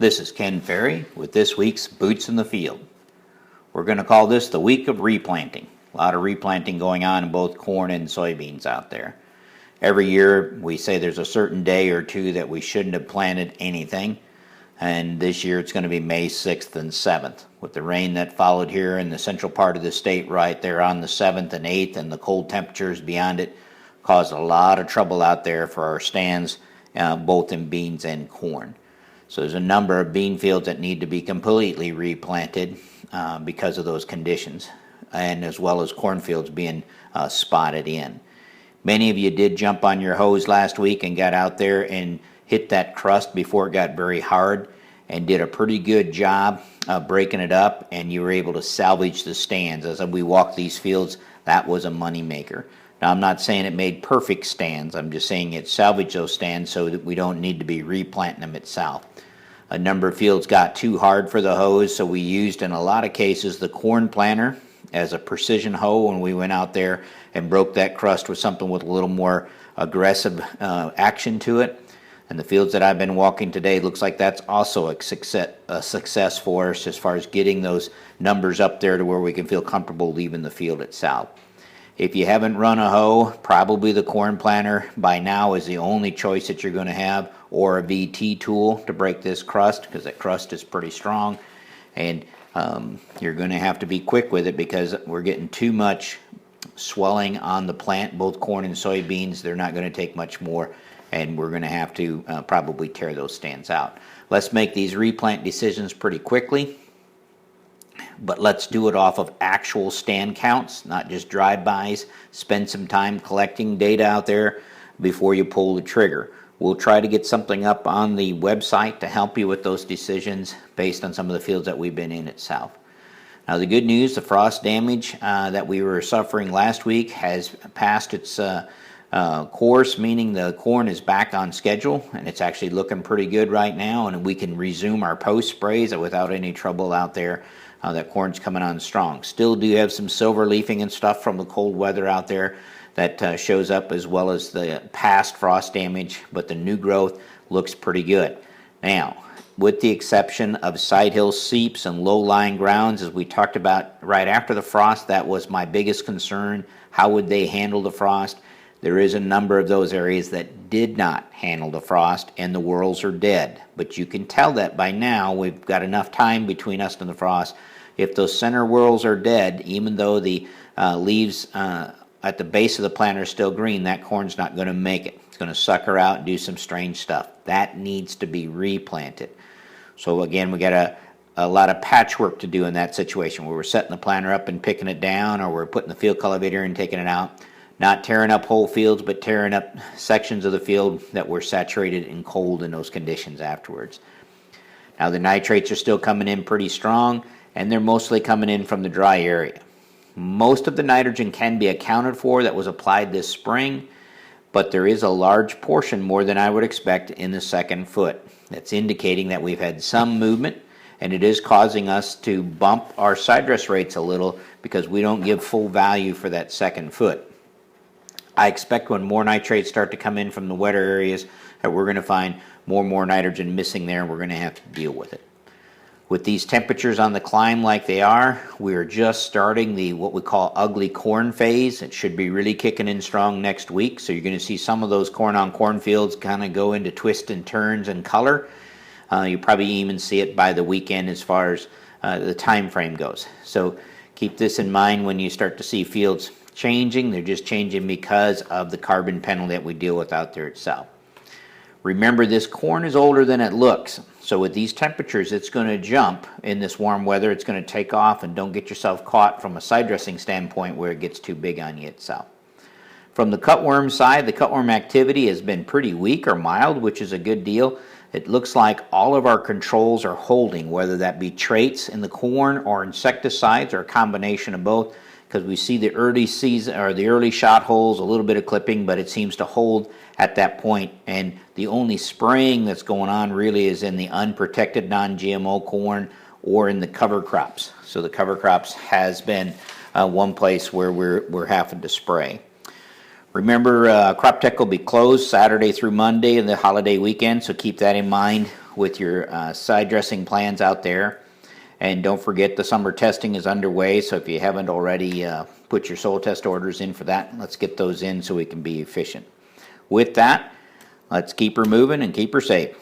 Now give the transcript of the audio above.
This is Ken Ferry with this week's Boots in the Field. We're going to call this the week of replanting. A lot of replanting going on in both corn and soybeans out there. Every year we say there's a certain day or two that we shouldn't have planted anything. And this year it's going to be May 6th and 7th. With the rain that followed here in the central part of the state right there on the 7th and 8th and the cold temperatures beyond it caused a lot of trouble out there for our stands, both in beans and corn. So there's a number of bean fields that need to be completely replanted because of those conditions, and as well as cornfields being spotted in. Many of you did jump on your hose last week and got out there and hit that crust before it got very hard and did a pretty good job breaking it up, and you were able to salvage the stands. As we walked these fields, that was a money maker. Now, I'm not saying it made perfect stands. I'm just saying it salvaged those stands so that we don't need to be replanting them itself. A number of fields got too hard for the hose, so we used, in a lot of cases, the corn planter as a precision hoe when we went out there and broke that crust with something with a little more aggressive action to it. And the fields that I've been walking today, looks like that's also a success for us as far as getting those numbers up there to where we can feel comfortable leaving the field itself. If you haven't run a hoe, probably the corn planter by now is the only choice that you're going to have, or a VT tool to break this crust, because that crust is pretty strong. And you're going to have to be quick with it because we're getting too much swelling on the plant, both corn and soybeans. They're not going to take much more, and we're going to have to probably tear those stands out. Let's make these replant decisions pretty quickly. But let's do it off of actual stand counts, not just drive-bys. Spend some time collecting data out there before you pull the trigger. We'll try to get something up on the website to help you with those decisions based on some of the fields that we've been in itself. Now, the good news, the frost damage that we were suffering last week has passed its course, meaning the corn is back on schedule, and it's actually looking pretty good right now, and we can resume our post sprays without any trouble out there. That corn's coming on strong. Still do have some silver leafing and stuff from the cold weather out there that shows up, as well as the past frost damage, but the new growth looks pretty good. Now, with the exception of side hill seeps and low-lying grounds, as we talked about right after the frost, that was my biggest concern. How would they handle the frost? There is a number of those areas that did not handle the frost, and the whorls are dead. But you can tell that by now. We've got enough time between us and the frost. If those center whorls are dead, even though the leaves at the base of the plant are still green, that corn's not going to make it. It's going to sucker out and do some strange stuff. That needs to be replanted. So again, we got a lot of patchwork to do in that situation where we're setting the planter up and picking it down, or we're putting the field cultivator and taking it out. Not tearing up whole fields, but tearing up sections of the field that were saturated and cold in those conditions afterwards. Now, the nitrates are still coming in pretty strong, and they're mostly coming in from the dry area. Most of the nitrogen can be accounted for that was applied this spring, but there is a large portion, more than I would expect, in the second foot. That's indicating that we've had some movement, and it is causing us to bump our side dress rates a little because we don't give full value for that second foot. I expect when more nitrates start to come in from the wetter areas that we're going to find more and more nitrogen missing there, and we're going to have to deal with it. With these temperatures on the climb like they are, we are just starting the what we call ugly corn phase. It should be really kicking in strong next week, so you're going to see some of those corn on corn fields kind of go into twists and turns in color. You probably even see it by the weekend as far as the time frame goes. So keep this in mind when you start to see fields changing. They're just changing because of the carbon penalty that we deal with out there itself. Remember, this corn is older than it looks. So with these temperatures, it's going to jump in this warm weather. It's going to take off, and don't get yourself caught from a side dressing standpoint where it gets too big on you itself. From the cutworm side, the cutworm activity has been pretty weak or mild, which is a good deal. It looks like all of our controls are holding, whether that be traits in the corn or insecticides or a combination of both, because we see the early season or the early shot holes, a little bit of clipping, but it seems to hold at that point. And the only spraying that's going on really is in the unprotected non-GMO corn or in the cover crops. So the cover crops has been one place where we're having to spray. Remember, Crop Tech will be closed Saturday through Monday and the holiday weekend, so keep that in mind with your side dressing plans out there. And don't forget, the summer testing is underway, so if you haven't already put your soil test orders in for that, let's get those in so we can be efficient. With that, let's keep her moving and keep her safe.